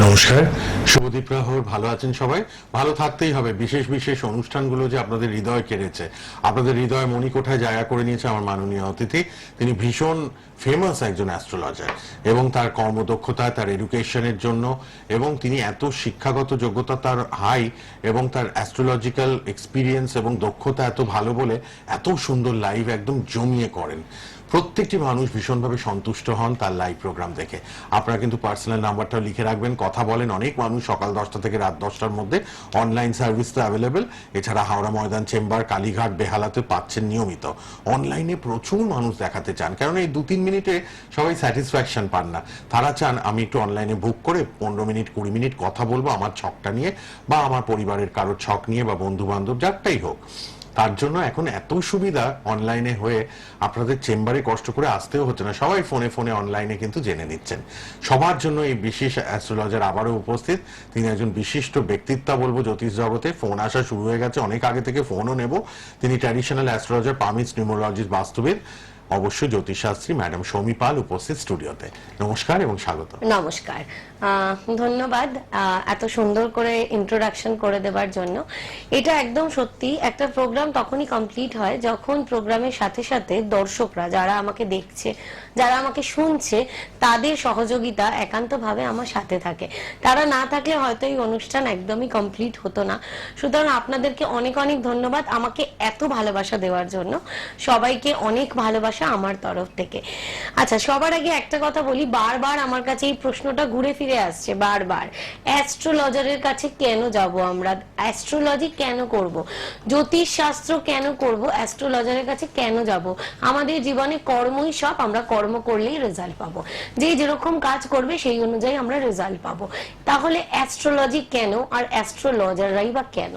নমস্কার, শুভদীপ প্রহর। ভালো আছেন সবাই? ভালো থাকতেই হবে। বিশেষ বিশেষ অনুষ্ঠানগুলো যে আপনাদের হৃদয় কেড়েছে, আপনাদের হৃদয় মণিকোঠায় জায়গা করে নিয়েছে আমার মাননীয় অতিথি। তিনি ভীষণ ফেমাস একজন অ্যাস্ট্রোলজার এবং তার কর্মদক্ষতা, তার এডুকেশনের জন্য, এবং তিনি এত শিক্ষাগত যোগ্যতা তার হাই, এবং তার অ্যাস্ট্রোলজিক্যাল এক্সপিরিয়েন্স এবং দক্ষতা এত ভালো বলে এত সুন্দর লাইভ একদম জমিয়ে করেন। প্রত্যেকটি মানুষ ভীষণভাবে সন্তুষ্ট হন তার লাইভ প্রোগ্রাম দেখে। আপনারা কিন্তু পার্সোনাল নাম্বারটাও লিখে রাখবেন। কথা বলেন অনেক মানুষ সকাল 10টা থেকে রাত 10টার মধ্যে। অনলাইন সার্ভিস তো অ্যাভেলেবেল। এছাড়া হাওড়া ময়দান চেম্বার, কালীঘাট, বেহালাতে পাচ্ছেন নিয়মিত। অনলাইনে প্রচুর মানুষ দেখাতে চান, কারণ এই 2-3 মিনিটে সবাই স্যাটিসফ্যাকশন পান না। তারা চান আমি একটু অনলাইনে বুক করে 15 মিনিট 20 মিনিট কথা বলবো আমার ছকটা নিয়ে, বা আমার পরিবারের কারোর ছক নিয়ে, বা বন্ধু বান্ধব যারটাই হোক। তার জন্য এখন এত সুবিধা অনলাইনে হয়ে আপনাদের চেম্বারে কষ্ট করে আসতেও হচ্ছে না, সবাই ফোনে ফোনে অনলাইনে কিন্তু জেনে নিচ্ছেন। সবার জন্য এই বিশেষ অ্যাস্ট্রোলজার আবারও উপস্থিত। তিনি একজন বিশিষ্ট ব্যক্তিত্ব বলবো জ্যোতিষ জগতে। ফোন আসা শুরু হয়ে গেছে, অনেক আগে থেকে ফোনও নেব। তিনি ট্র্যাডিশনাল অ্যাস্ট্রোলজার, পামিস্ট নিউমোলজিস্ট, বাস্তুবিদ, অবশ্যই জ্যোতিষশাস্ত্রী ম্যাডাম সৌমি পাল উপস্থিত স্টুডিওতে। নমস্কার এবং স্বাগত। নমস্কার, ধন্যবাদ এত সুন্দর করে ইন্ট্রোডাকশন করে দেওয়ার জন্য। এটা একদম সত্যি, একটা প্রোগ্রাম তখনই কমপ্লিট হয় যখন প্রোগ্রামের সাথে সাথে দর্শকরা, যারা আমাকে দেখছে, যারা আমাকে শুনছে, তাদের সহযোগিতা একান্তভাবে আমার সাথে থাকে। তারা না থাকলে হয়তো এই অনুষ্ঠান একদমই কমপ্লিট হতো না। সুতরাং আপনাদেরকে অনেক অনেক ধন্যবাদ আমাকে এত ভালোবাসা দেওয়ার জন্য। সবাইকে অনেক ভালোবাসা আমার তরফ থেকে। আচ্ছা, সবার আগে একটা কথা বলি, বারবার আমার কাছে এই প্রশ্নটা ঘুরে ফিরে আসছে বারবার, অ্যাস্ট্রোলজারের কাছে কেন যাব আমরা, অ্যাস্ট্রোলজি কেন করব, জ্যোতিষ শাস্ত্র কেন করব, অ্যাস্ট্রোলজারের কাছে কেন যাব? আমাদের জীবনে কর্মই সব, আমরা কর্ম করলেই রেজাল্ট পাবো। যে যেরকম কাজ করবে সেই অনুযায়ী আমরা রেজাল্ট পাবো। তাহলে অ্যাস্ট্রোলজি কেন, আর অ্যাস্ট্রোলজাররাই বা কেন?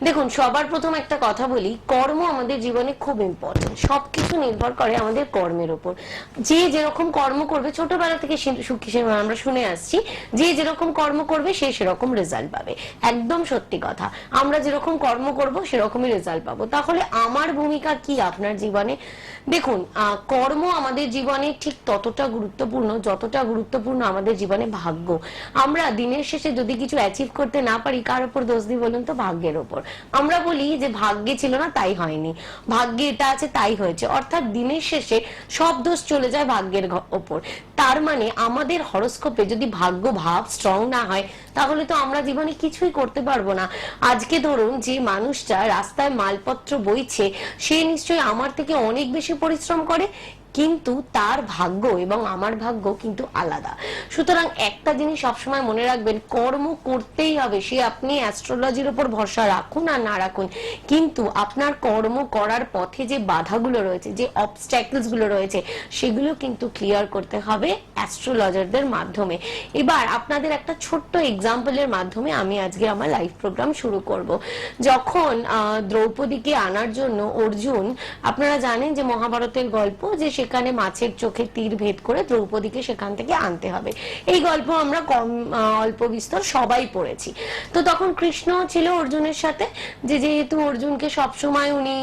দেখুন, সবার প্রথম একটা কথা বলি, কর্ম আমাদের জীবনে খুব ইম্পর্টেন্ট। সবকিছু নির্ভর করে আমাদের কর্মের উপর। যে যেরকম কর্ম করবে, ছোটবেলা থেকে আমরা শুনে আসছি, যে যেরকম কর্ম করবে সে সেরকম রেজাল্ট পাবে। একদম সত্যি কথা। আমরা যেরকম কর্ম করব সেরকমই রেজাল্ট পাবো। তাহলে আমার ভূমিকা কি আপনার জীবনে? দেখুন, কর্ম আমাদের জীবনে ঠিক ততটা গুরুত্বপূর্ণ যতটা গুরুত্বপূর্ণ আমাদের জীবনে ভাগ্য। আমরা দিনের শেষে যদি কিছু অ্যাচিভ করতে না পারি, কার উপর দোষ দিই বলুন তো? ভাগ্যের উপর। আমরা বলি যে ভাগ্যে ছিল না তাই হয়নি, ভাগ্যে এটা আছে তাই হয়েছে, অর্থাৎ দিনের শেষে সব দোষ চলে যায় ভাগ্যের ওপর। তার মানে আমাদের হরোস্কোপে যদি ভাগ্য ভাব স্ট্রং না হয়, তাহলে তো আমরা জীবনে কিছুই করতে পারবো না। আজকে ধরুন, যে মানুষটা রাস্তায় মালপত্র বইছে, সে নিশ্চয়ই আমার থেকে অনেক বেশি পরিশ্রম করে, কিন্তু তার ভাগ্য এবং আমার ভাগ্য কিন্তু আলাদা। সুতরাং একটা জিনিস সবসময় মনে রাখবেন, কর্ম করতেই হবে। সে আপনি অ্যাস্ট্রোলজির উপর ভরসা রাখুন আর না রাখুন, কিন্তু আপনার কর্ম করার পথে যে বাধাগুলো রয়েছে, যে অবস্ট্যাকলস গুলো রয়েছে, সেগুলো কিন্তু ক্লিয়ার করতে হবে অ্যাস্ট্রোলজারদের মাধ্যমে। এবার আপনাদের একটা ছোট্ট এক্সাম্পলের মাধ্যমে আমি আজকে আমার লাইভ প্রোগ্রাম শুরু করব। যখন দ্রৌপদীকে আনার জন্য অর্জুন, আপনারা জানেন যে মহাভারতের গল্প, যে সেখানে মাছের চোখে তীর ভেদ করে দ্রৌপদীকে সেখান থেকে আনতে হবে। এই গল্প আমরা কম অল্প বিস্তর সবাই পড়েছি। তো তখন কৃষ্ণ ছিল অর্জুনের সাথে, যে যেহেতু অর্জুনকে সবসময় উনি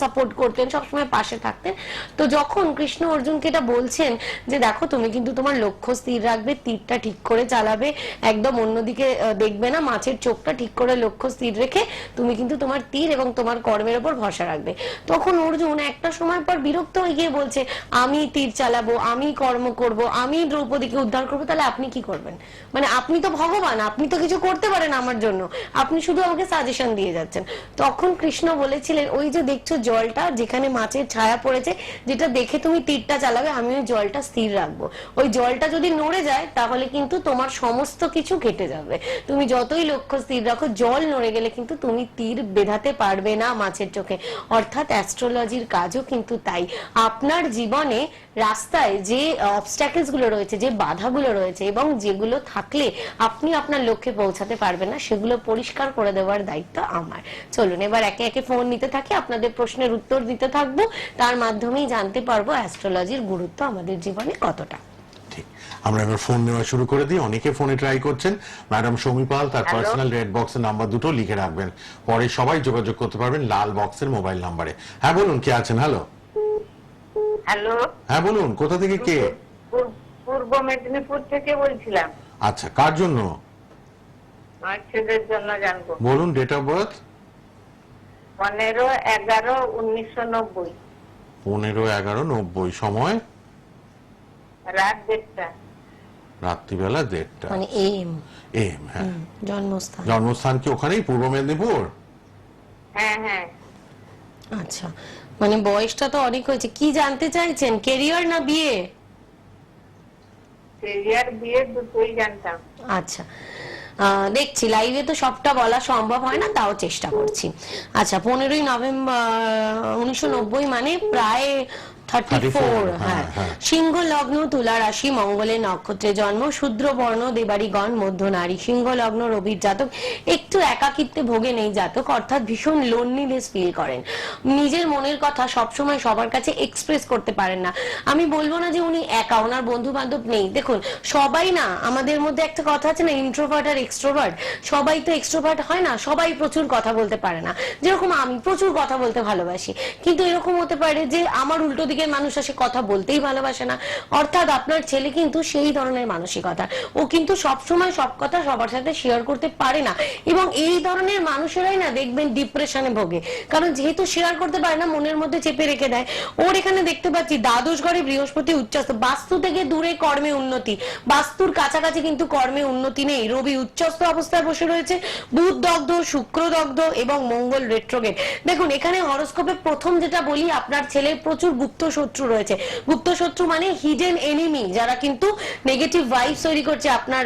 সাপোর্ট করতেন, সবসময় পাশে থাকতেন। তো যখন কৃষ্ণ অর্জুনকে এটা বলছেন যে দেখো, তুমি কিন্তু তোমার লক্ষ্য স্থির রাখবে, তীরটা ঠিক করে চালাবে, একদম অন্যদিকে দেখবে না, মাছের চোখটা ঠিক করে লক্ষ্য স্থির রেখে তুমি কিন্তু তোমার তীর এবং তোমার কর্মের উপর ভরসা রাখবে। তখন অর্জুন একটা সময় পর বিরক্ত হয়ে গিয়ে বলছে, আমি তীর চালাবো, আমি কর্ম করব, আমি দ্রৌপদীকে উদ্ধার করবো, তাহলে আপনি কি করবেন? মানে আপনি তো ভগবান, আপনি তো কিছু করতে পারেন আমার জন্য, আপনি শুধু আমাকে সাজেশন দিয়ে যাচ্ছেন। তখন কৃষ্ণ বলেছিলেন, ওই যে দেখছো জলটা, যেখানে মাছের ছায়া পড়েছে, যেটা দেখে তুমি তীরটা চালাবে, আমি ওই জলটা স্থির রাখবো। ওই জলটা যদি নড়ে যায়, তাহলে কিন্তু তোমার সমস্ত কিছু কেটে যাবে। তুমি যতই লক্ষ্য স্থির রাখো, জল নড়ে গেলে কিন্তু তুমি তীর বেঁধাতে পারবে না মাছের চোখে। অর্থাৎ অ্যাস্ট্রোলজির কাজও কিন্তু তাই। আপনার জীবনে রাস্তায় যে অবস্ট্যাকলস গুলো রয়েছে, যে বাধাগুলো রয়েছে, এবং যেগুলো থাকলে আপনি আপনার লক্ষ্যে পৌঁছাতে পারবেন না, সেগুলো পরিষ্কার করে দেওয়ার দায়িত্ব আমার। চলুন এবার একে একে ফোন নিতে থাকি, আপনাদের প্রশ্নের উত্তর দিতে থাকবো। তার মাধ্যমেই জানতে পারবো অ্যাস্ট্রোলজির গুরুত্ব আমাদের জীবনে কতটা। আমরা এবার ফোন নেওয়া শুরু করে দিই। অনেকে ফোনে ট্রাই করছেন। ম্যাডাম সৌমি পাল, তার পার্সোনাল রেড বক্সের নাম্বার দুটো লিখে রাখবেন, পরে সবাই যোগাযোগ করতে পারবেন লাল বক্সের মোবাইল নাম্বারে। হ্যাঁ বলুন, কে আছেন? হ্যালো। হ্যালো, হ্যাঁ বলুন, কোথা থেকে কে? পূর্ব মেদিনীপুর থেকে বলছিলাম। আচ্ছা, কার জন্য? আমার ছেলের জন্য জানবো। বলুন ডেট অফ বার্থ। 15/11/1990। 15/11/90। সময় রাত 1:30। রাত্রিবেলা 1:30। মানে এম এম। হ্যাঁ। জন্মস্থান। জন্মস্থান কি ওখানেই, পূর্ব মেদিনীপুর? হ্যাঁ হ্যাঁ। আচ্ছা, মানে বয়সটা তো অনেক হয়েছে। কি জানতে চাইছেন, কেরিয়ার না বিয়ে? কেরিয়ার বিয়ে দুটোই জানতাম। আচ্ছা, দেখছি লাইভে তো সবটা বলা সম্ভব হয় না, তাও চেষ্টা করছি। আচ্ছা, 15ই নভেম্বর 1990, মানে প্রায় 34। হ্যাঁ। সিংহ লগ্ন, তুলা রাশি, মঙ্গলের নক্ষত্রে জন্ম, শূদ্র বর্ণ, দেবাড়িগণ, মধ্য নারী। সিংহ লগ্ন রবির জাতক। একটু একাকিত্বে ভোগে নেই জাতক, অর্থাৎ ভীষণ লোনলিনেস ফিল করেন। নিজের মনের কথা সবসময় সবার কাছে এক্সপ্রেস করতে পারেন না। আমি বলবো না যে উনি একা, ওনার বন্ধু বান্ধব নেই। দেখুন, সবাই না, আমাদের মধ্যে একটা কথা আছে না, ইন্ট্রোভার্ট আর এক্সট্রোভার্ট। সবাই তো এক্সট্রোভার্ট হয় না, সবাই প্রচুর কথা বলতে পারে না। যেরকম আমি প্রচুর কথা বলতে ভালোবাসি, কিন্তু এরকম হতে পারে যে আমার উল্টো দিকের মানুষ আসে কথা বলতেই ভালোবাসে না। অর্থাৎ আপনার ছেলে কিন্তু সেই ধরনের মানসিকতা, ও কিন্তু সবসময় সব কথা সবার সাথে শেয়ার করতে পারে না। এবং এই ধরনের মানুষেরাই না দেখবেন ডিপ্রেশনে ভোগে, কারণ যেহেতু শেয়ার করতে পারে না, মনের মধ্যে চেপে রেখে দেয়। ওর এখানে দেখতে পাচ্ছি দ্বাদশ ঘরে বৃহস্পতি উচ্চস্থ। বাস্তু থেকে দূরে কর্মে উন্নতি, বাস্তুর কাছাকাছি কিন্তু কর্মে উন্নতি নেই। রবি উচ্চস্থ অবস্থায় বসে রয়েছে, বুধ দগ্ধ, শুক্র দগ্ধ এবং মঙ্গল রেট্রোগেট। দেখুন, এখানে হরোস্কোপে প্রথম যেটা বলি, আপনার ছেলের প্রচুর গুপ্ত শত্রু রয়েছে। গুপ্ত শত্রু মানে হিডেন এনিমি, যারা কিন্তু নেগেটিভ ভাইবস তৈরি করছে আপনার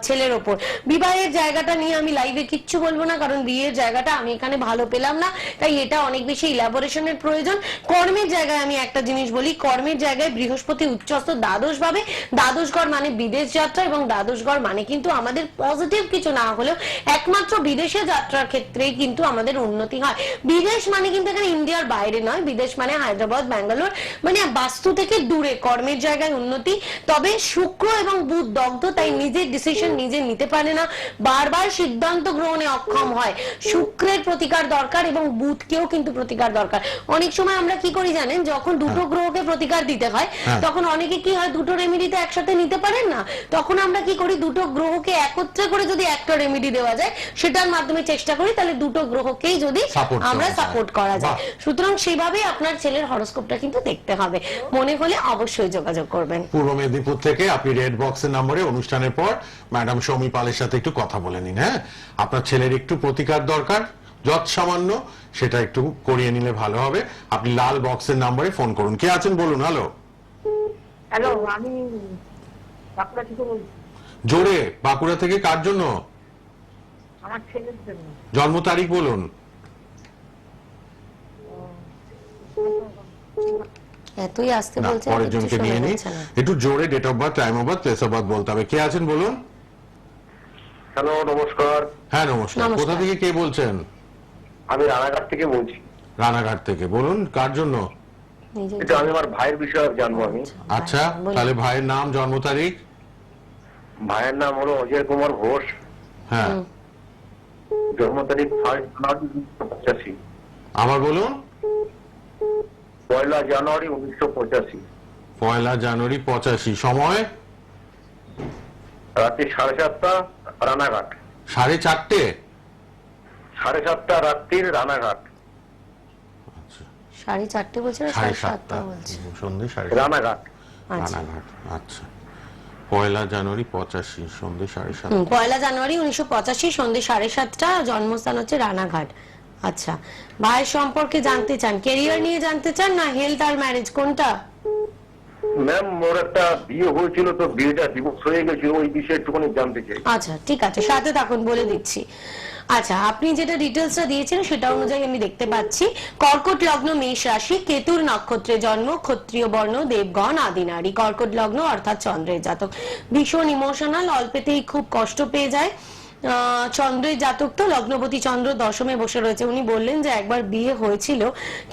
ছেলের ওপর। বিবাহের জায়গাটা নিয়ে আমি লাইভে কিচ্ছু বলবো না, কারণ বিয়ের জায়গাটা আমি এখানে ভালো পেলাম না, তাই এটা অনেক বেশি ইলাবোরেশনের প্রয়োজন। কর্মের জায়গায় আমি একটা জিনিস বলি, কর্মের জায়গায় বৃহস্পতি উচ্চস্থ দ্বাদশ ভাবে। দ্বাদশ ঘর মানে বিদেশ যাত্রা, এবং দ্বাদশ ঘর মানে কিন্তু আমাদের পজিটিভ কিছু না হলেও একমাত্র বিদেশে যাত্রার ক্ষেত্রেই কিন্তু আমাদের উন্নতি হয়। বিদেশ মানে কিন্তু এখানে ইন্ডিয়ার বাইরে নয়, বিদেশ মানে হায়দ্রাবাদ, ব্যাঙ্গালোর, মানে বাস্তু থেকে দূরে কর্মের জায়গায় উন্নতি। তবে শুক্র এবং বুধ দগ্ধ, তাই নিজের ডিসিশন নিজে নিতে পারে না, বারবার সিদ্ধান্ত গ্রহণে অক্ষম হয়। শুক্রের প্রতিকার দরকার এবং বুধকেও কিন্তু প্রতিকার দরকার। অনেক সময় আমরা কি করি জানেন, যখন দুটো গ্রহকে প্রতিকার দিতে হয়, তখন অনেকে কি হয়, দুটো রেমেডিতে একসাথে নিতে পারেন না। তখন আমরা কি করি, দুটো গ্রহকে একত্রে করে যদি একটা রেমেডি দেওয়া যায়, সেটার মাধ্যমে চেষ্টা করি, তাহলে দুটো গ্রহকেই যদি আমরা সাপোর্ট করা যায়। সুতরাং সেভাবেই আপনার ছেলের হরোস্কোপটা কিন্তু দেখতে হবে। মনে হলে অবশ্যই যোগাযোগ করবেন। পূর্ব মেদিনীপুর থেকে আপনি রেড বক্সের নম্বরে অনুষ্ঠানের পর ম্যাডাম সৌমি পালের সাথে একটু কথা বলে নিন। হ্যাঁ, আপনার ছেলের একটু প্রতিকার দরকার, যত সামান্য, সেটা একটু করিয়ে নিলে ভালো হবে। আপনি লাল বক্সের নম্বরে ফোন করুন। কে আছেন বলুন। হ্যালো। হ্যালো, আমি বাঁকুড়া থেকে বলছি। জোরে। বাঁকুড়া থেকে কার জন্য? আমার ছেলের জন্য। জন্ম তারিখ বলুন। এতই আসতে না, বলছেন, পরের জনকে নিয়ে নিই। একটু জোরে date of birth, time of birth, place of birth বলতে হবে। কে আছেন বলুন। হ্যালো, নমস্কার। হ্যাঁ নমস্কার। নমস্কার। কোথা থেকে কে বলছেন? আমি রানাঘাট থেকে বলছি। রানাঘাট থেকে। বলুন কার জন্য? এটা আমি আমার ভাইয়ের বিষয়ে জানবো আমি। আচ্ছা, তাহলে ভাইয়ের নাম, জন্ম তারিখ? ভাইয়ের নাম হলো অজয় কুমার ঘোষ। হ্যাঁ। জন্ম তারিখ 1 জানুয়ারি 1985। আবার বলুন। 1 জানুয়ারি 1985। 1 জানুয়ারি 85। সময়? রাত্রি 7:30 রানাঘাট। 4:30? 7:30 রাত্রির রানাঘাট। 4:30 বলছে না, 7:30 বলছে। সন্ধ্যে 7:30 রানাঘাট। রানাঘাট। আচ্ছা, 1 জানুয়ারি 85 সন্ধ্যে 7:30। 1 জানুয়ারি 1985 সন্ধ্যে 7:30, জন্মস্থান হচ্ছে রানাঘাট। আচ্ছা, ভাইয়ের সম্পর্কে জানতে চান, কেরিয়ার নিয়ে জানতে চান, না হেলথ আর ম্যারেজ, কোনটা? ম্যাম, মোর একটা বিয়ে হয়েছিল, তো বিয়েটা ডিভোর্স হয়ে গেছিল, ওই বিষয়ে একটুখানি জানতে চাই। আচ্ছা ঠিক আছে, সাথে থাকুন, বলে দিচ্ছি। আচ্ছা, আপনি যেটা ডিটেলসটা দিয়েছেন সেটা অনুযায়ী আমি দেখতে পাচ্ছি, কর্কট লগ্ন, মেষ রাশি, কেতুর নক্ষত্রে জন্ম, ক্ষত্রিয় বর্ণ, দেবগণ, আদি নারী। কর্কট লগ্ন অর্থাৎ চন্দ্রের জাতক, ভীষণ ইমোশনাল, অল্পেতেই খুব কষ্ট পেয়ে যায়। চন্দ্রের জাতক তো, লগ্নপতি চন্দ্র দশমে বসে রয়েছে। উনি বললেন যে একবার বিয়ে হয়েছিল,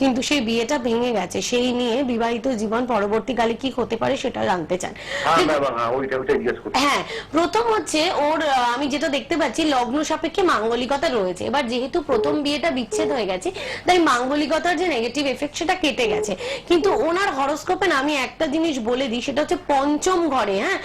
কিন্তু সেই বিয়েটা ভেঙে গেছে, সেই নিয়ে বিবাহিত জীবন পরবর্তীকালে কি হতে পারে সেটা জানতে চান। হ্যাঁ, প্রথম হচ্ছে ওর, আমি যেটা দেখতে পাচ্ছি লগ্ন সাপেক্ষে মাঙ্গলিকতা রয়েছে। এবার যেহেতু প্রথম বিয়েটা বিচ্ছেদ হয়ে গেছে, তাই মাঙ্গলিকতার যে নেগেটিভ এফেক্ট সেটা কেটে গেছে। কিন্তু ওনার হরোস্কোপে না, আমি একটা জিনিস বলে দিই, সেটা হচ্ছে পঞ্চম ঘরে, হ্যাঁ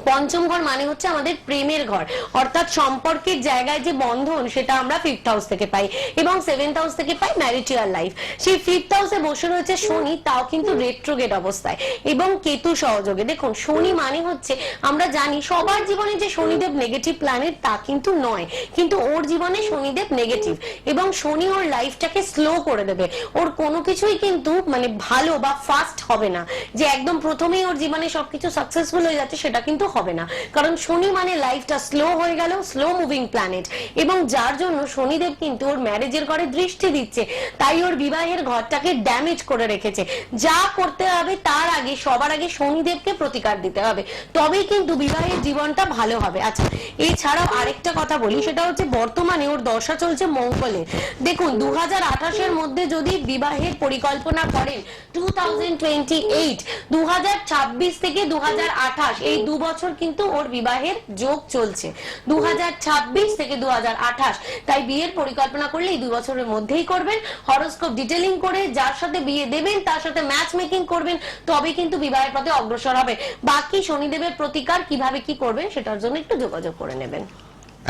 পঞ্চম ঘর মানে হচ্ছে আমাদের প্রেমের ঘর, অর্থাৎ সম্পর্কের জায়গায় যে বন্ধন সেটা আমরা 5th হাউস থেকে পাই এবং 7th হাউস থেকে পাই ম্যারিটাল লাইফ। সেই 5th হাউসে বসে রয়েছে শনি, তাও কিন্তু রেট্রোগেট অবস্থায় এবং কেতু সহযোগে। দেখুন শনি মানে হচ্ছে আমরা জানি সবার জীবনে যে শনিদেব নেগেটিভ প্ল্যানেট তা কিন্তু নয়, কিন্তু ওর জীবনে শনিদেব নেগেটিভ এবং শনি ওর লাইফটাকে স্লো করে দেবে। ওর কোনো কিছুই কিন্তু মানে ভালো বা ফাস্ট হবে না, যে একদম প্রথমেই ওর জীবনে সবকিছু সাকসেসফুল হয়ে যাচ্ছে সেটা কিন্তু হবে না, কারণ শনি মানে লাইফটা স্লো হয়ে গেল, স্লো মুভিং প্ল্যানেট, এবং যার জন্য শনিদেব কিন্তু ওর ম্যারেজের ঘরে দৃষ্টি দিচ্ছে, তাই ওর বিবাহের ঘরটাকে ড্যামেজ করে রেখেছে। যা করতে হবে তার আগে সবার আগে শনিদেবকে প্রতিকার দিতে হবে, তবেই কিন্তু বিবাহের জীবনটা ভালো হবে। আচ্ছা এছাড়াও আরেকটা কথা বলি, সেটা হচ্ছে বর্তমানে ওর দশা চলছে মঙ্গলের। দেখুন 2028 মধ্যে যদি বিবাহের পরিকল্পনা করেন 2028, 2026 থেকে 2028 এই 2 বছর কিন্তু ওর বিবাহের যোগ চলছে, 2026 থেকে 2028। তাই বিয়ের পরিকল্পনা করলে এই 2 বছরের মধ্যেই করবেন, হরোস্কোপ ডিটেইলিং করে যার সাথে বিয়ে দেবেন তার সাথে ম্যাচ মেকিং করবেন, তবে কিন্তু বিবাহের পথে অগ্রসর হবে। বাকি শনিদেবের প্রতিকার কিভাবে কি করবেন সেটার জন্য একটু যোগাযোগ করে নেবেন।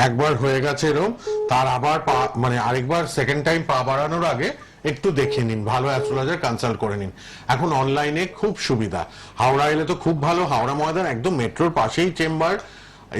একবার হয়ে গেছে এরকম, তার আবার মানে আরেকবার সেকেন্ড টাইম পা বাড়ানোর আগে একটু দেখে নিন, ভালো অ্যাস্ট্রোলজার কনসাল্ট করে নিন। এখন অনলাইনে খুব সুবিধা, হাওড়া এলে তো খুব ভালো, হাওড়া ময়দান একদম মেট্রোর পাশেই চেম্বার,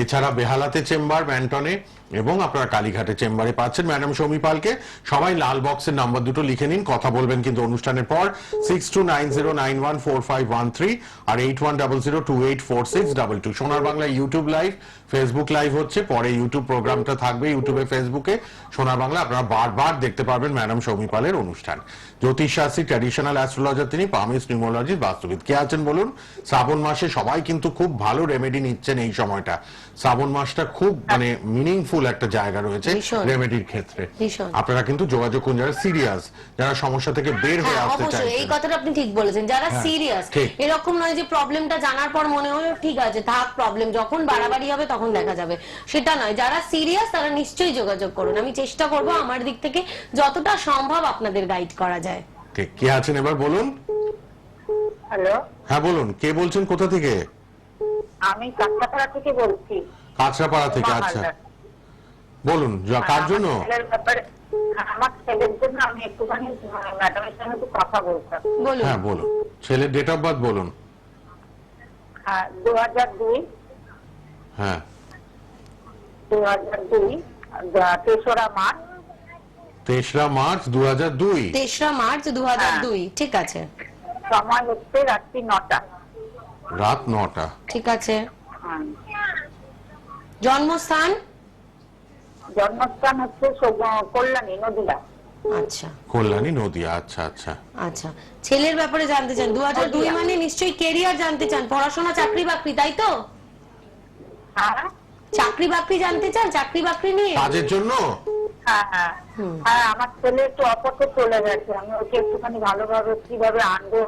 এছাড়া বেহালাতে চেম্বার, ব্যান্টনে, এবং আপনারা কালীঘাটে চেম্বারে পাচ্ছেন ম্যাডাম সৌমি পালকে। সবাই লাল বক্সের নাম্বার দুটো লিখে নিন, কথা বলবেন কিন্তু অনুষ্ঠানের পর 6290914513 আর 8100284622। সোনার Bangla YouTube live, Facebook live হচ্ছে, পরে ইউটিউব প্রোগ্রামটা থাকবে ইউটিউবে ফেসবুকে। সোনার বাংলা আপনারা বারবার দেখতে পারবেন ম্যাডাম সৌমি পালের অনুষ্ঠান। জ্যোতিষ শাস্ত্রী, ট্র্যাডিশনাল অ্যাস্ট্রোলজার তিনি, পামিস নিউমোলজিস্ট, বাস্তুবিদ। কে আছেন বলুন? শ্রাবণ মাসে সবাই কিন্তু খুব ভালো রেমেডি নিচ্ছেন এই সময়টা। শ্রাবণ মাসটা খুব মানে মিনিংফুল একটা জায়গা রয়েছে রেমেডির ক্ষেত্রে। আপনারা কিন্তু যোগাযোগ করুন যারা সিরিয়াস, যারা সমস্যা থেকে বের হয়ে আসতে চাইছেন। এই কথাটা আপনি ঠিক বলেছেন, যারা সিরিয়াস, এরকম নয় যে প্রবলেমটা জানার পর মনে হয় ঠিক আছে থাক, প্রবলেম যখন বাড়াবাড়ি হবে তখন দেখা যাবে, সেটা নয়। যারা সিরিয়াস তারা নিশ্চয়ই যোগাযোগ করুন, আমি চেষ্টা করব আমার দিক থেকে যতটা সম্ভব আপনাদের গাইড করা যায়। ঠিক, কে আছেন এবার বলুন? হ্যালো, হ্যাঁ বলুন, কে বলছেন, কোথা থেকে? আমি কাঁচরাপাড়া থেকে বলছি। কাঁচরাপাড়া থেকে, আচ্ছা বলুন কার জন্য? আমার ছেলের জন্য আমি একটুখানি ম্যাডামের সঙ্গে একটু কথা বলতাম। হ্যাঁ বলুন, ছেলের ডেট অফ বার্থ বলুন। 2002। হ্যাঁ 2002 তেসরা মার্চ। 3রা মার্চ 2002। 3রা মার্চ 2002, ঠিক আছে। সময় হচ্ছে রাত্রি 9টা। রাত 9টা, ঠিক আছে। জন্মস্থান? জন্মস্থান হচ্ছে কল্যাণী, নদিয়া। আচ্ছা, কল্যাণী, নদিয়া। আচ্ছা আচ্ছা আচ্ছা। ছেলের ব্যাপারে জানতে চান? 2002 মানে নিশ্চয়ই কেরিয়ার জানতে চান, পড়াশোনা, চাকরি বাকরি, তাই তো? হ্যাঁ চাকরি বাকরি জানতে চান, চাকরি বাকরি নিয়ে? কাজের জন্য? হ্যাঁ হ্যাঁ হ্যাঁ, আমার ছেলে একটু অপথে চলে গেছে, আমি ওকে একটুখানি ভালোভাবে কিভাবে আনবো।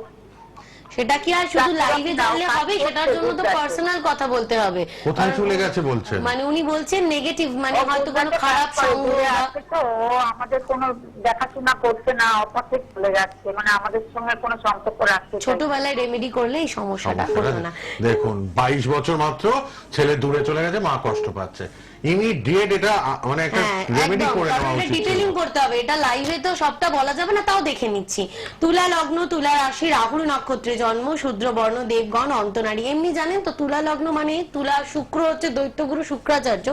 সেটা কি আর শুধু লাইভে জানলে হবে? সেটার জন্য তো পার্সোনাল কথা বলতে হবে। কোথায় চলে গেছে বলছেন? মানে উনি বলছেন নেগেটিভ, মানে হয়তো কোনো খারাপ সঙ্গ আছে তো, আমাদের কোনো দেখাশোনা করছে না, অপথে চলে যাচ্ছে, মানে আমাদের সঙ্গে কোনো সম্পর্ক রাখছে। ছোটবেলায় রেমেডি করলে এই সমস্যাটা হতো না। দেখুন 22 বছর মাত্র, ছেলে দূরে চলে গেছে, মা কষ্ট পাচ্ছে, ইমিডিয়েট এটা মানে একটা রেমেডি করে নেওয়া উচিত। ডিটেইলিং করতে হবে, এটা লাইভে তো সবটা বলা যাবে না, তাও দেখে নিচ্ছি। তুলা লগ্ন, তুলা রাশি, রাহু নক্ষত্রে জন্ম, শূদ্র বর্ণ, দেবগণ, অন্তনারী। এমনি জানেন তো তুলা লগ্ন মানে তুলা, শুক্র হচ্ছে দৈত্যগুরু শুক্রাচার্য।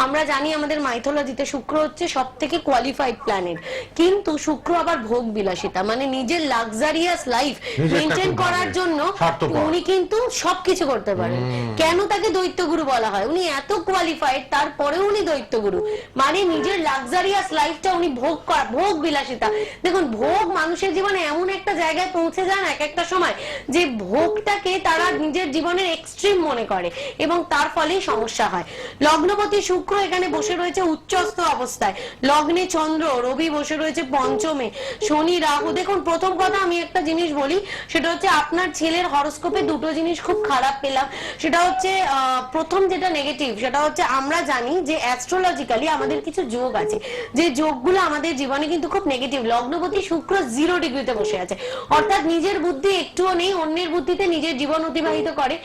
আমরা জানি আমাদের মাইথোলজিতে শুক্র হচ্ছে সবথেকে কোয়ালিফাইড প্ল্যানেট, কিন্তু শুক্র আবার ভোগ বিলাসিতা, মানে নিজের লাক্সারিয়াস লাইফ মেইনটেইন করার জন্য উনি কিন্তু সবকিছু করতে পারেন। কেন তাকে দৈত্যগুরু বলা হয়? উনি এত কোয়ালিফাইড, তারপরে উনি দৈত্যগুরু, মানে নিজের লাক্সারিয়াস লাইফটা উনি ভোগ করা, ভোগ বিলাসিতা। দেখুন ভোগ মানুষের জীবনে এমন একটা জায়গায় পৌঁছে যায় না এক একটা সময়, যে ভোগটাকে তারা নিজের জীবনের এক্সট্রিম মনে করে এবং তার ফলেই সমস্যা হয়। লগ্নপতি শুক্র এখানে বসে রয়েছে উচ্চস্থ অবস্থায়, লগ্নে চন্দ্র, রবি বসে রয়েছে পঞ্চমে, শনি, রাহু। দেখুন প্রথম কথা আমি একটা জিনিস বলি, সেটা হচ্ছে আপনার ছেলের হরোস্কোপে দুটো জিনিস খুব খারাপ পেলাম। সেটা হচ্ছে প্রথম যেটা নেগেটিভ, সেটা হচ্ছে আমরা জানি যে অ্যাস্ট্রোলজিক্যালি আমাদের কিছু যোগ আছে, যে যোগগুলো আমাদের জীবনে কিন্তু খুব নেগেটিভ। লগ্নপতি শুক্র 0 ডিগ্রিতে বসে আছে, অর্থাৎ নিজের বুদ্ধি একটুও নেই, অন্যের বুদ্ধিতে নিজের জীবন অতিবাহিত করে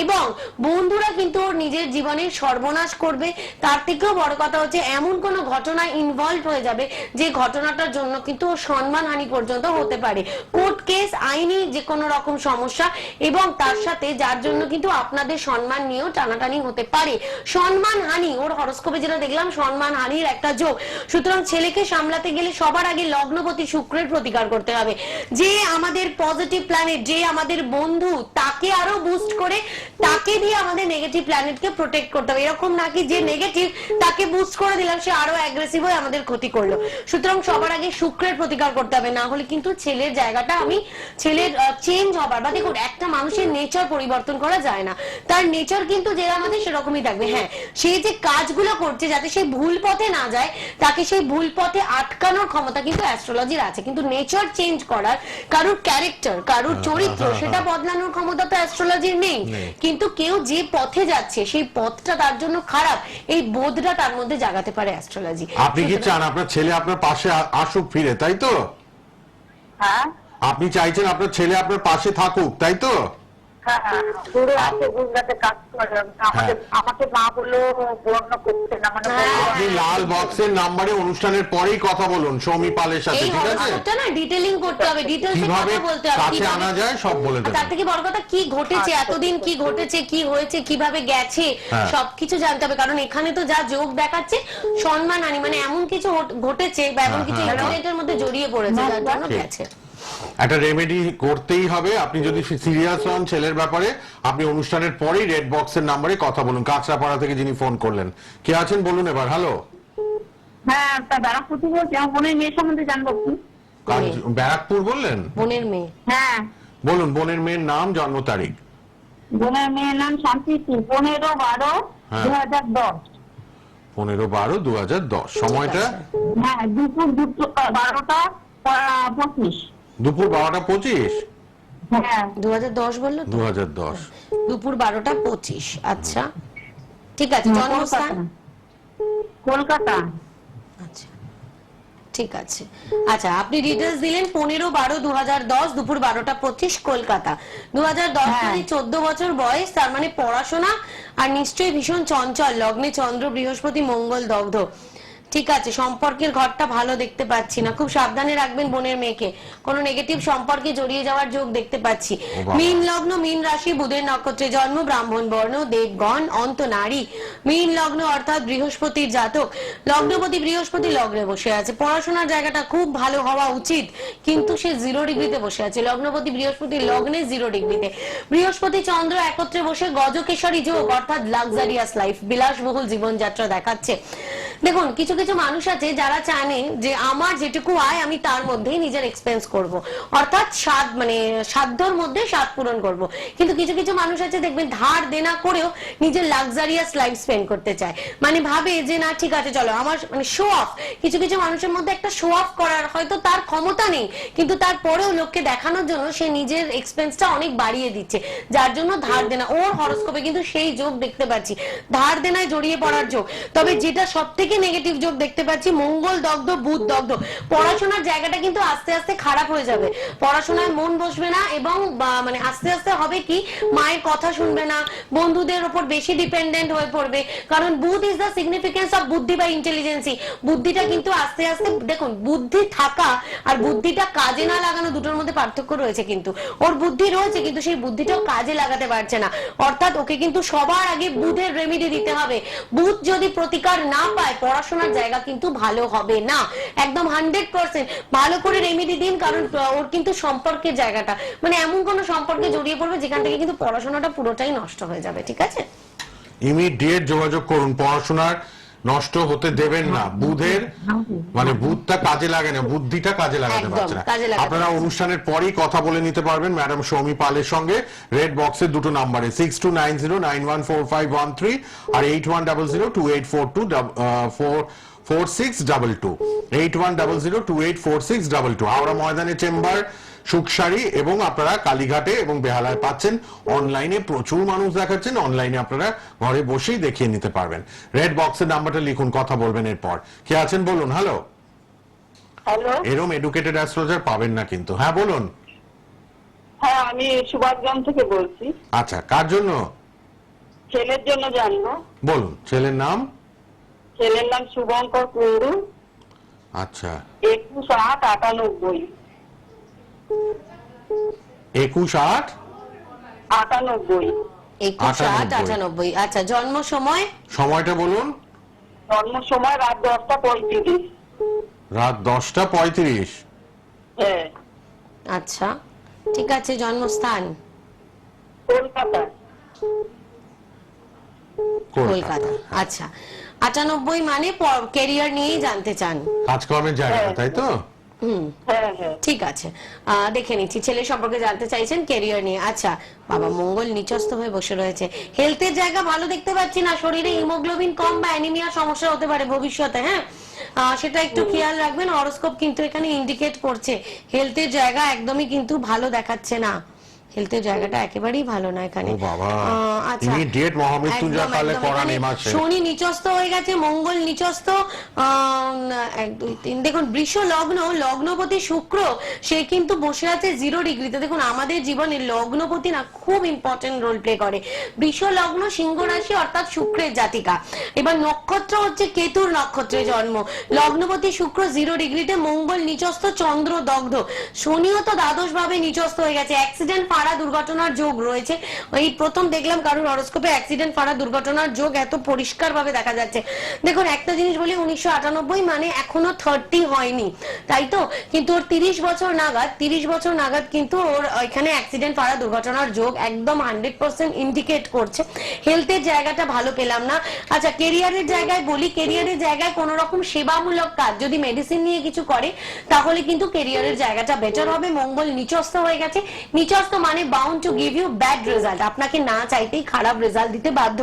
এবং বন্ধুরা কিন্তু ওর নিজের জীবনের সর্বনাশ করবে। তার থেকেও বড় কথা হচ্ছে এমন কোনো ঘটনা ইনভলভ হয়ে যাবে যে ঘটনাটার জন্য কিন্তু ওর সম্মানহানি পর্যন্ত হতে পারে, কোর্ট কেস, আইনি যে কোনো রকম সমস্যা, এবং তার সাথে যার জন্য কিন্তু আপনাদের সম্মান নিয়েও টানাটানি হতে পারে। সম্মানহানি ওর হরোস্কোপে যেটা দেখলাম সম্মানহানির একটা যোগ। সুতরাং ছেলেকে সামলাতে গেলে সবার আগে লগ্নপতি শুক্রের প্রতিকার করতে হবে। যে আমাদের পজিটিভ প্ল্যানেট, যে আমাদের বন্ধু, তাকে আরো বুস্ট করে তাকে দিয়ে আমাদের নেগেটিভ প্ল্যানেটকে প্রোটেক্ট করতে হবে। এরকম নাকি যে নেগেটিভ তাকে বুস্ট করে দিলাম সে আরো অ্যাগ্রেসিভ হয়ে আমাদের ক্ষতি করলো। সুতরাং সবার আগে শুক্রের প্রতিকার করতে হবে, না হলে কিন্তু ছেলের জায়গাটা ছেলের চেঞ্জ হবার বা দেখুন একটা মানুষের নেচার পরিবর্তন করা যায় না, তার নেচার কিন্তু যে আমাদের সেরকমই থাকবে। হ্যাঁ, সে যে কাজগুলো করছে যাতে সে ভুল পথে না যায়, তাকে সেই ভুল পথে আটকানোর ক্ষমতা কিন্তু অ্যাস্ট্রোলজির আছে, কিন্তু নেচার চেঞ্জ করার, কারুর ক্যারেক্টার, কারুর চরিত্র সেটা বদলানোর ক্ষমতা তো অ্যাস্ট্রোলজির নেই। কিন্তু কেউ যে পথে যাচ্ছে সেই পথটা তার জন্য খারাপ, এই বোধটা তার মধ্যে জাগাতে পারে অ্যাস্ট্রোলজি। আপনি কি চান আপনার ছেলে আপনার পাশে আসুক ফিরে, তাই তো? হ্যাঁ আপনি চাইছেন আপনার ছেলে আপনার পাশে থাকুক, তাই তো? হ্যাঁ হ্যাঁ, দূরে আছে, গুজরাটে কাজ করে। আমাকে মা বললো পূর্ণ করতে না, মানে আপনি লাল বক্সের নাম্বারে অনুষ্ঠানের পরেই কথা বলুন সৌমি পালের সাথে, এই ঠিক আছে? হরোস্কোপটা না ডিটেইলিং করতে হবে, ডিটেইলসে কিভাবে কথা বলতে হবে, কাছে কিভাবে আনা যায় সব বলে দেবেন। তার থেকে বড় কথা কি ঘটেছে, এতদিন কি ঘটেছে, কি হয়েছে, কিভাবে গেছে, হ্যাঁ। সবকিছু জানতে হবে। কারণ এখানে তো যা যোগ দেখাচ্ছে সম্মানহানি, মানে এমন কিছু ঘটেছে বা এমন কিছু ইনসিডেন্টের মধ্যে জড়িয়ে পড়েছে যার জন্য ঠিক। গেছে। একটা রেমেডি করতেই হবে। আপনি যদি সিরিয়াস হন ছেলের ব্যাপারে, আপনি অনুষ্ঠানের পরেই রেড বক্সের নাম্বারে কথা বলুন। কাঁচরাপাড়া থেকে যিনি ফোন করলেন, কে আছেন বলুন এবার। হ্যালো, হ্যাঁ, তা ব্যারাকপুর বলছি, আমার বোনের মেয়ের সম্বন্ধে জানবো কি? ব্যারাকপুর বললেন? বোনের মেয়ে, হ্যাঁ, বলুন বোনের মেয়ের নাম, জন্ম তারিখ। বোনের মেয়ের নাম শান্তিশ্রী, 15/12/2010। 15/12/2010। সময়টা? হ্যাঁ, দুপুর 12:25। দুপুর 12:25। হ্যাঁ 2010 বললো তো? 2010 দুপুর 12:25। আচ্ছা ঠিক আছে, জন্মস্থান কলকাতা। আচ্ছা ঠিক আছে। আচ্ছা আপনি ডিটেলস দিলেন 15/12/2010, দুপুর 12:25, কলকাতা। 2010 মানে 14 বছর বয়স, তার মানে পড়াশোনা আর নিশ্চয়ই ভীষণ চঞ্চল, লগ্নে চন্দ্র, বৃহস্পতি, মঙ্গল দগ্ধ। ঠিক আছে, সম্পর্কের ঘরটা ভালো দেখতে পাচ্ছি না, খুব সাবধানে রাখবেন বোনের মেয়েকে, কোনো নেগেটিভ সম্পর্কে জড়িয়ে যাওয়ার যোগ দেখতে পাচ্ছি। মীন লগ্ন, মীন রাশি, বুধের নক্ষত্রে জন্ম, ব্রাহ্মণ বর্ণ, দেবগণ, অন্ত নারী। মীন লগ্ন অর্থাৎ বৃহস্পতির জাতক, লগ্নপতি বৃহস্পতি লগ্নে বসে আছে, পড়াশোনার জায়গাটা খুব ভালো হওয়া উচিত, কিন্তু সে 0 ডিগ্রিতে বসে আছে। লগ্নপতি বৃহস্পতি লগ্নে 0 ডিগ্রিতে, বৃহস্পতি চন্দ্র একত্রে বসে গজকেশরী যোগ অর্থাৎ লাক্সারিয়াস লাইফ, বিলাসবহুল জীবনযাত্রা দেখাচ্ছে। দেখুন কিছু কিছু মানুষ আছে যারা জানে যে আমার যেটুকু আয় আমি তার মধ্যেই নিজের এক্সপেন্স করব, অর্থাৎ সাধ্যর মধ্যে স্বাদ পূরণ করব। কিন্তু কিছু কিছু মানুষ আছে দেখবেন ধার দেনা করেও নিজের লাক্সারিয়াস লাইফ স্পেন্ড করতে চায়, মানে ভাবে যে না ঠিক আছে চলো আমার, মানে শো অফ। কিছু কিছু মানুষের মধ্যে একটা শো অফ করার হয়তো তার ক্ষমতা নেই, কিন্তু তারপরেও লোককে দেখানোর জন্য সে নিজের এক্সপেন্সটা অনেক বাড়িয়ে দিচ্ছে, যার জন্য ধার দেনা। ওর হরোস্কোপে কিন্তু সেই যোগ দেখতে পাচ্ছি, ধার দেনায় জড়িয়ে পড়ার যোগ। তবে যেটা সব থেকে নেগেটিভ যোগ দেখতে পাচ্ছি, মঙ্গল দগ্ধ, বুধ দগ্ধ। পড়াশোনার জায়গাটা কিন্তু আস্তে আস্তে খারাপ হয়ে যাবে, পড়াশোনায় মন বসবে না, এবং মানে আস্তে আস্তে হবে কি মায়ের কথা শুনবে না, বন্ধুদের উপর বেশি ডিপেন্ডেন্ট হয়ে পড়বে। কারণ বুধ ইজ দ্য সিগনিফিকেন্স অফ বুদ্ধি বা ইন্টেলিজেন্সি। বুদ্ধিটা কিন্তু আস্তে আস্তে, দেখুন বুদ্ধি থাকা আর বুদ্ধিটা কাজে না লাগানো দুটোর মধ্যে পার্থক্য রয়েছে। কিন্তু ওর বুদ্ধি রয়েছে, কিন্তু সেই বুদ্ধিটাও কাজে লাগাতে পারছে না, অর্থাৎ ওকে কিন্তু সবার আগে বুধের রেমেডি দিতে হবে। বুধ যদি প্রতিকার না পায় পড়াশোনার জায়গা কিন্তু ভালো হবে না, একদম 100% ভালো করে রেমেডি দিন। কারণ ওর কিন্তু সম্পর্কের জায়গাটা, মানে এমন কোন সম্পর্কে জড়িয়ে পড়বে যেখান থেকে কিন্তু পড়াশোনাটা পুরোটাই নষ্ট হয়ে যাবে। ঠিক আছে, ইমিডিয়েট যোগাযোগ করুন, পড়াশোনার নষ্ট হতে দেবেন না। বুধের মানে বুধটা কাজে লাগে না, বুদ্ধিটা কাজে লাগাতে একদম, পারছে না। কাজে লাগাতে আপনারা অনুষ্ঠানের পরেই কথা বলে নিতে পারবেন ম্যাডাম সৌমি পালের সঙ্গে, রেড বক্সের দুটো নাম্বারে 6290914513 আর 810028424622 8100284622। হাওড়া ময়দানে চেম্বার, সুখসারি, এবং আপনারা কালীঘাটে এবং বেহালায় পাচ্ছেন। অনলাইনে প্রচুর মানুষ দেখাচ্ছেন, অনলাইনে আপনারা ঘরে বসেই দেখিয়ে নিতে পারবেন। রেড বক্সের নাম্বারটা লিখুন, কথা বলবেন এরপর। কে আছেন বলুন। হ্যালো, হ্যালো, এরম এডুকেটেড অ্যাস্ট্রোলজার পাবেন না কিন্তু। হ্যাঁ বলুন। হ্যাঁ, আমি সুভাষগ্রাম থেকে বলছি। আচ্ছা, কার জন্য? ছেলের জন্য জানবো। বলুন, ছেলের নাম? ছেলের নাম শুভঙ্কর কুন্ডু। আচ্ছা, 21/8/98। 21/8? 98। 21/8/98। আচ্ছা, জন্ম সময়? সময়টা বলুন। জন্ম সময় রাত 10:35। রাত 10:35। হ্যাঁ। আচ্ছা, ঠিক আছে। জন্মস্থান? কলকাতা। কলকাতা। আচ্ছা, 98 মানে ক্যারিয়ার নিয়েই জানতে চান? কাজকর্মের জায়গাটা, তাই তো? হ্যাঁ হ্যাঁ। ঠিক আছে, দেখে নিচ্ছি। ছেলে সম্পর্কে জানতে চাইছেন, ক্যারিয়ার নিয়ে। আচ্ছা বাবা, মঙ্গল নিচস্থ হয়ে বসে রয়েছে। হেলথের জায়গা ভালো দেখতে পাচ্ছি না। শরীরে হিমোগ্লোবিন কম বা অ্যানিমিয়া সমস্যা হতে পারে ভবিষ্যতে, হ্যাঁ? সেটা একটু খেয়াল রাখবেন। হরোস্কোপ কিন্তু এখানে ইন্ডিকেট করছে হেলথের জায়গা একদমই কিন্তু ভালো দেখাচ্ছে না। হেলথের জায়গাটা একেবারেই ভালো না এখানে। ও বাবা, আচ্ছা, ইমিডিয়েট মহামৃত্যুঞ্জয় একদম, কালে একদম। করান এখানে এই মাসে। শনি নিচস্থ হয়ে গেছে, মঙ্গল নিচস্থ। 1 2 3, দেখুন বৃষ লগ্ন, লগ্নপতি শুক্র, সে কিন্তু বসে আছে 0 ডিগ্রিতে। দেখুন আমাদের জীবনে লগ্নপতি না খুব ইম্পর্টেন্ট রোল প্লে করে। বৃষ লগ্ন, সিংহ রাশি, অর্থাৎ শুক্রের জাতিকা। এবার নক্ষত্র হচ্ছে কেতুর নক্ষত্রে জন্ম। লগ্নপতি শুক্র 0 ডিগ্রিতে, মঙ্গল নিচস্থ, চন্দ্র দগ্ধ, শনিও তো দ্বাদশ ভাবে নিচস্থ হয়ে গেছে। অ্যাক্সিডেন্ট ফাড়া দুর্ঘটনার যোগ রয়েছে। এই প্রথম দেখলাম কারোর হরোস্কোপে অ্যাক্সিডেন্ট ফাড়া দুর্ঘটনার যোগ এত পরিষ্কার ভাবে দেখা যাচ্ছে। দেখুন একটা জিনিস বলি, 1998 মানে এখনো 30 হয়নি, তাই তো? কিন্তু ওর 30 বছর নাগাদ কিন্তু ওর এখানে অ্যাক্সিডেন্ট ফাড়া দুর্ঘটনার যোগ একদম 100% ইন্ডিকেট করছে। হেলথের জায়গাটা ভালো পেলাম না। আচ্ছা, কেরিয়ারের জায়গায় বলি, কেরিয়ারের জায়গায় কোন রকম সেবামূলক কাজ, যদি মেডিসিন নিয়ে কিছু করে তাহলে কিন্তু কেরিয়ারের জায়গাটা বেটার হবে। মঙ্গল নিচস্থ হয়ে গেছে। নিচস্থ মানে bound to give you bad result, আপনাকে না চাইতেই খারাপ রেজাল্ট দিতে বাধ্য।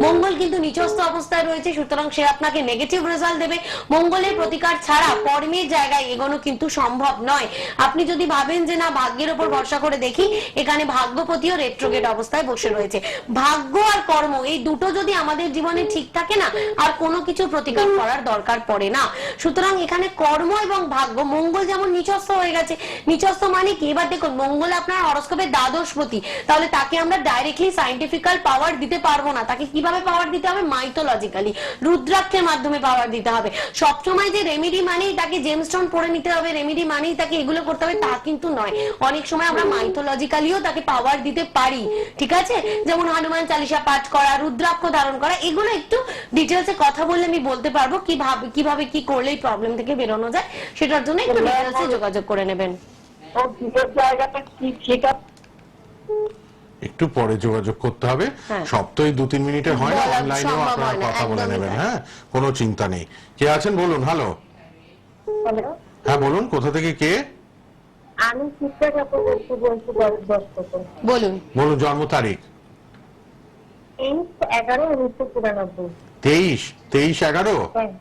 মঙ্গল কিন্তু নিচস্থ অবস্থায় রয়েছে, সুতরাং সে আপনাকে নেগেটিভ রেজাল্ট দেবে। মঙ্গলের প্রতিকার ছাড়া কর্মের জায়গায় এগোনো কিন্তু সম্ভব নয়। আপনি যদি ভাবেন যে না ভাগ্যের উপর ভরসা করে দেখি, এখানে ভাগ্যপতিও রেট্রোগেট অবস্থায় বসে রয়েছে। ভাগ্য আর কর্ম এই দুটো যদি আমাদের জীবনে ঠিক থাকে না, আর কোনো কিছু প্রতিকার করার দরকার পড়ে না। সুতরাং এখানে কর্ম এবং ভাগ্য, মঙ্গল যেমন নিচস্থ হয়ে গেছে। নিচস্থ মানে কি? এবার দেখুন, মঙ্গল আপনার হরোস্কোপে দ্বাদশপতি, তাহলে তাকে আমরা ডাইরেক্টলি সায়েন্টিফিক্যাল পাওয়ার দিতে পারবো না। তাকে কিভাবে পাওয়ার দিতে হবে? মাইথোলজিক্যালি, রুদ্রাক্ষের মাধ্যমে পাওয়ার দিতে হবে। সবসময় যে রেমেডি মানেই তাকে জেমস্টোন পরে নিতে হবে, রেমেডি মানেই তাকে এগুলো করতে হবে, তা কিন্তু নয়। অনেক সময় আমরা মাইথোলজিক্যালিও তাকে পাওয়ার দিতে পারি, ঠিক আছে? যেমন হনুমান চালিসা পাঠ করা, রুদ্রাক্ষ ধারণ করা, এগুলো একটু ডিটেলসে কথা বললে আমি বলতে পারবো কিভাবে কি করলে এই প্রবলেম থেকে বেরোনো যায়। সেটার জন্য একটু ডিটেলসে যোগাযোগ করে নেবেন। ওর বিয়ের জায়গাটা কি ঠিক আছে? একটু পরে যোগাযোগ করতে হবে। হ্যাঁ। সব তো এই 2-3 মিনিটে হয় না, বলা অনলাইনেও সম্ভব আপনারা হয় না, কথা বলে একদমই নেবেন। তাই। হ্যাঁ, কোনো চিন্তা নেই। কে আছেন বলুন? হ্যালো, হ্যালো, হ্যাঁ বলুন, কোথা থেকে কে? আমি শিক্ষা ঠাকুর বলছি 10 থেকে। বলুন। বলুন জন্ম তারিখ। 23/11/1994। 23/11? হ্যাঁ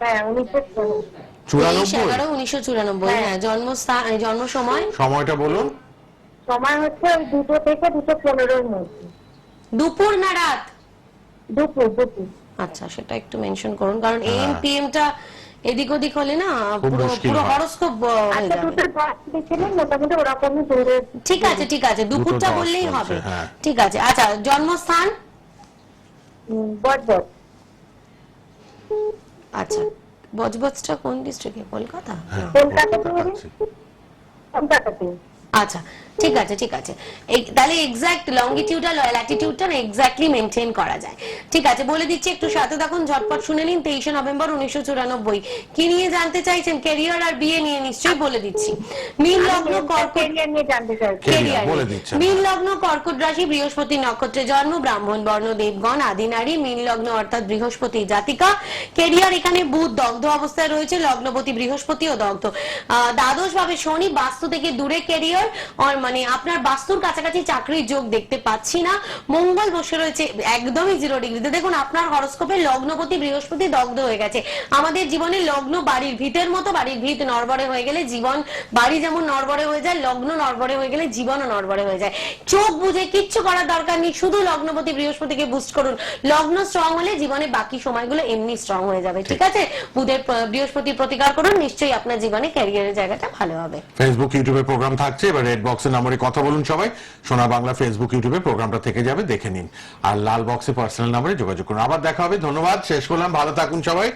হ্যাঁ, 1994। 23/11/1994। হ্যাঁ, জন্মস্থান, জন্ম সময়? সময়টা বলুন। সময় হচ্ছে ওই 2টো থেকে 2:15 মধ্যে। দুপুর না রাত? দুপুর। আচ্ছা, সেটা একটু মেনশন করুন, কারণ হ্যাঁ। এম পি এম টা এদিক ওদিক হলে না খুব পুরো মুশকিল পুরো হয়। হরোস্কোপ হয়ে আচ্ছা, যাবে। 2টা বাস দেখছিলেন মোটামুটি ওরকমই দূরে। ঠিক আছে, দুপুরটা 2:10 বললেই বলছে, হবে। হ্যাঁ। ঠিক আছে। আচ্ছা, জন্মস্থান? বজবজ। আচ্ছা, বজবজটা কোন ডিস্ট্রিক্টে? কলকাতা? হ্যাঁ, কলকাতাতে। দেখাচ্ছি। কলকাতাতে। আচ্ছা, ঠিক আছে। তাহলে এক্সাক্ট লঙ্গিটিউড আর ল্যাটিটিউডটা এক্স্যাক্টলি মেনটেন করা যায়। ঠিক আছে, বলে দিচ্ছি, একটু সাথে থাকুন, ঝটপট শুনে নিন। 23 নভেম্বর 1994। কি নিয়ে জানতে চাইছেন? ক্যারিয়ার আর বিয়ে নিয়ে? নিশ্চয়ই বলে দিচ্ছি। মীন লগ্ন, কর্কট। ক্যারিয়ার নিয়ে জানতে চাইছি। ক্যারিয়ার বলে দিচ্ছেন। মীন লগ্ন, কর্কট রাশি, বৃহস্পতি নক্ষত্রে জন্ম, ব্রাহ্মণ বর্ণ, দেবগণ, আদি নারী। মীন লগ্ন অর্থাৎ বৃহস্পতি জাতিকা। ক্যারিয়ার এখানে বুধ দগ্ধ অবস্থায় রয়েছে, লগ্নপতি বৃহস্পতিও দগ্ধ। দ্বাদশ ভাবে শনি, বাস্তু থেকে দূরে ক্যারিয়ার, মানে আপনার বাস্তুর কাছাকাছি চাকরির যোগ দেখতে পাচ্ছি না। মঙ্গল বসে রয়েছে একদমই 0 ডিগ্রিতে। দেখুন আপনার হরোস্কোপে লগ্নপতি বৃহস্পতি দগ্ধ হয়ে গেছে। আমাদের জীবনে লগ্ন বাড়ির ভিতের মতো, বাড়ির ভিত নড়বড়ে হয়ে গেলে জীবন, বাড়ি যেমন নড়বড়ে হয়ে যায়, লগ্ন নড়বড়ে হয়ে গেলে জীবনও নড়বড়ে হয়ে যায়। চোখ বুঝে কিচ্ছু করার দরকার নেই, শুধু লগ্নপতি বৃহস্পতিকে বুস্ট করুন। লগ্ন স্ট্রং হলে জীবনে বাকি সময়গুলো এমনি স্ট্রং হয়ে যাবে। ঠিক আছে, বৃহস্পতির প্রতিকার করুন, নিশ্চয়ই আপনার জীবনে ক্যারিয়ারের জায়গাটা ভালো হবে। ফেসবুক, ইউটিউবে প্রোগ্রাম থাকছে। এবার রেড বক্সের নম্বরে কথা বলুন সবাই। সোনা বাংলা ফেসবুক ইউটিউবে প্রোগ্রামটা থেকে যাবে, দেখে নিন। আর লাল বক্সে পার্সোনাল নম্বরে যোগাযোগ করুন। আবার দেখা হবে, ধন্যবাদ, শেষ করলাম, ভালো থাকুন সবাই।